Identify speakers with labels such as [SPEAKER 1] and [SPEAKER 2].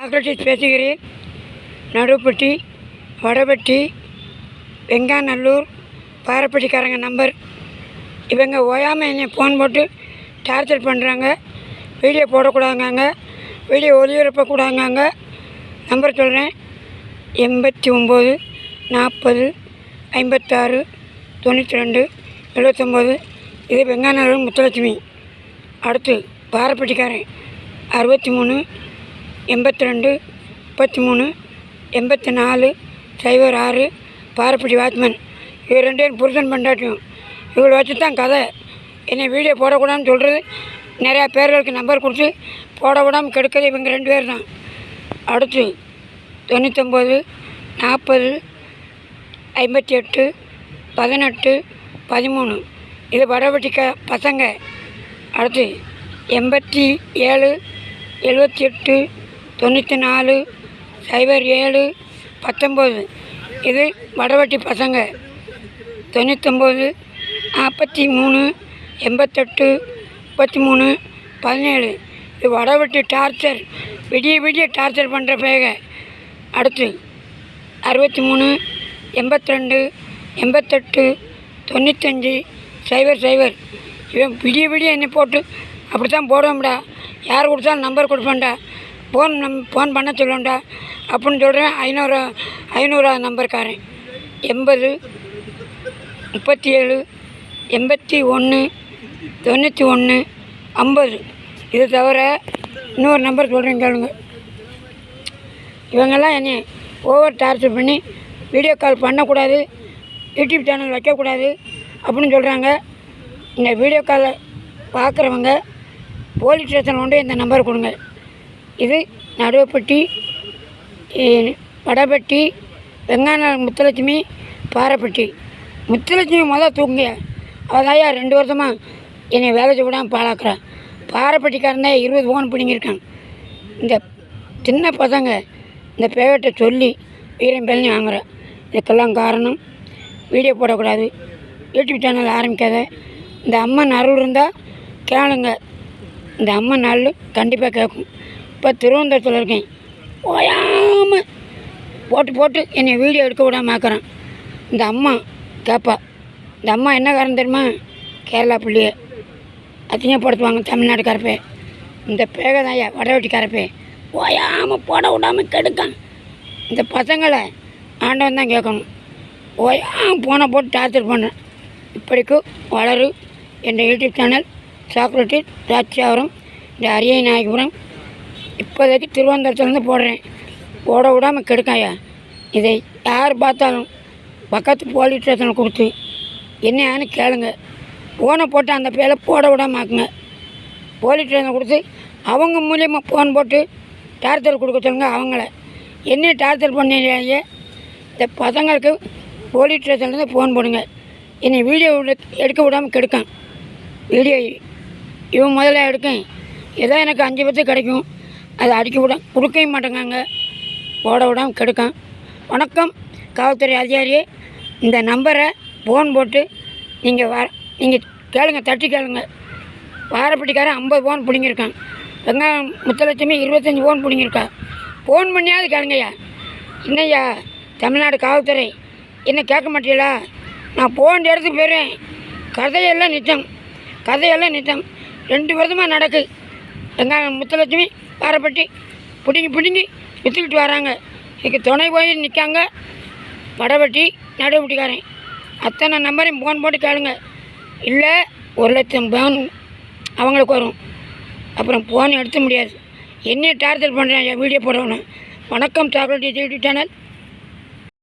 [SPEAKER 1] Socrates பேசுகிறேன். நடுப்பட்டி, வடபட்டி, வெங்காநல்லூர், பாரப்பட்டிக்காரங்க number. இவங்க ஓயாமல் என்னை ஃபோன் போட்டு டார்ச்சர் பண்ணுறாங்க. வீடியோ போடக்கூடாதுங்க, வீடியோ ஒளிபரப்பக்கூடாதுங்க. நம்பர் சொல்கிறேன்: 89 40 56 92 79. இது வெங்காநல்லூர் முத்துலட்சுமி. அடுத்து பாரப்பட்டிக்காரன் 63 82 33 84 06. பாரப்பட்டி வாட்ச்மேன். இவர் 2 பேரும் புருஷன் பண்டாட்டியும். இவளை வச்சு தான் கதை. என்னை வீடியோ போடக்கூடாதுன்னு சொல்கிறது. நிறையா பேர்களுக்கு நம்பர் கொடுத்து போட விடாமல் கெடுக்கிறது இவங்க 2 பேர் தான். அடுத்து 99 40 58 18 13. இது வடபட்டி பசங்க. அடுத்து 87 78 94 07 19. இது வடபட்டி பசங்க. 99 43 88 33 17. இது வடபட்டி டார்ச்சர், விடிய டார்ச்சர் பண்ணுற பேக. அடுத்து 63 82 88 95 00. இவன் விடிய என்னை போட்டு அப்படி தான் போடுவோம்டா, யார் கொடுத்தாலும் நம்பர் கொடுப்பேன்டா, ஃபோன் பண்ண சொல்லுவேன்டா அப்படின்னு சொல்கிறேன். 500 நம்பர்காரன். 80 37 81 91 50. இது தவிர இன்னொரு நம்பர் சொல்கிறேன் கேளுங்க. இவங்கெல்லாம் என்னை ஓவர் டார்ச்சர் பண்ணி வீடியோ கால் பண்ணக்கூடாது, யூடியூப் சேனல் வைக்கக்கூடாது அப்படின்னு சொல்கிறாங்க. இந்த வீடியோ காலை பார்க்குறவங்க போலீஸ் ஸ்டேஷன் கொண்டு இந்த நம்பர் கொடுங்க. இது நடுவப்பட்டி, வடபட்டி, வெங்காநல்லூர் முத்துலட்சுமி, பாரப்பட்டி. முத்துலட்சுமி முதல் தூங்குங்க. அவதாயா 2 வருஷமாக என்னை வேலை செய்யக்கூடாமல் பாழாக்குறான். பாரப்பட்டிக்காரன் தான் 20 ஃபோன் பிடிங்கிருக்கான். இந்த சின்ன பசங்க இந்த பேவட்டை சொல்லி வீரம் பேலனி வாங்குகிறேன். இதுக்கெல்லாம் காரணம் வீடியோ போடக்கூடாது, யூடியூப் சேனல் ஆரம்பிக்காத. இந்த அம்மன் அருள் இருந்தால் கேளுங்க. இந்த அம்மன் அருள் கண்டிப்பாக கேட்கும். இப்போ திருவனந்தபுரத்தில் இருக்கேன். ஓயாமல் போட்டு என்னை வீடியோ எடுக்க விடாமல் ஆக்குறான். இந்த அம்மா கேட்பா. இந்த அம்மா என்ன காரணம் தெரியுமா? கேரளா பிள்ளையை அசிங்கப்படுத்துவாங்க தமிழ்நாட்டுக்காரப்பே. இந்த பேகதாயா வடவட்டிக்காரப்பே ஓயாமல் போட விடாமல் கெடுக்கான். இந்த பசங்களை ஆண்டவன் தான் கேட்கணும். ஓயாமல் போனை போட்டு டார்ச்சர் பண்ணுறேன். இப்படிக்கு வளரு என்ற யூடியூப் சேனல் சாக்ரட்டிஸ் ராட்சியாபுரம், இந்த அரிய நாயகபுரம். இப்போதைக்கு திருவனந்தபுரத்துலேருந்து போடுறேன். போட விடாமல் கெடுக்காயா. இதை யார் பார்த்தாலும் பக்கத்து போலீஸ் ஸ்டேஷனில் கொடுத்து என்னன்னு கேளுங்க. ஃபோனை போட்டு அந்த பேரை போட விடாமல் ஆக்குங்க. போலீஸ் ஸ்டேஷனை கொடுத்து அவங்க மூலியமாக ஃபோன் போட்டு டார்ச்சர் கொடுக்க சொல்லுங்க. அவங்கள என்ன டார்ச்சர் பண்ணிடுறாங்க. இந்த பசங்களுக்கு போலீஸ் ஸ்டேஷன்லேருந்து ஃபோன் போடுங்க. என்னை வீடியோ எடுக்க விடாமல் கெடுக்கான். வீடியோ இவன் முதல்ல எடுக்கேன். ஏதோ எனக்கு 5 பத்து கிடைக்கும், அதை கொடுக்கவே மாட்டேங்காங்க. போட விடாமல் கெடுக்கான். வணக்கம் காவல்துறை அதிகாரியே, இந்த நம்பரை ஃபோன் போட்டு நீங்கள் கேளுங்க, தட்டி கேளுங்க. பாரப்பட்டிக்காரன் 50 ஃபோன் பிடிங்கிருக்கான். வெங்காயம் முத்துலட்சுமி 25 ஃபோன் பிடிங்கிருக்கா. ஃபோன் பண்ணியாவது கேளுங்கய்யா. என்னய்யா தமிழ்நாடு காவல்துறை என்ன கேட்க மாட்டீங்களா? நான் போன்ற இடத்துக்கு போயிடுவேன். கதையெல்லாம் நித்தம் 2 வருஷமாக நடக்கு. வெங்காயம் முத்துலட்சுமி பாரப்பட்டி பிடுங்கி விற்றுக்கிட்டு வராங்க. இதுக்கு துணை போய் நிற்காங்க வடபட்டி நடுவட்டிக்காரன். அத்தனை நம்பரையும் ஃபோன் போட்டு கேளுங்க. இல்லை 1 லட்சம் ஃபோன் அவங்களுக்கு வரும். அப்புறம் ஃபோன் எடுத்த முடியாது. என்ன டார்ச்சர் பண்ணுறேன் வீடியோ போடணும். வணக்கம் சாக்ரட்டிஸ் யூடியூப் சேனல்.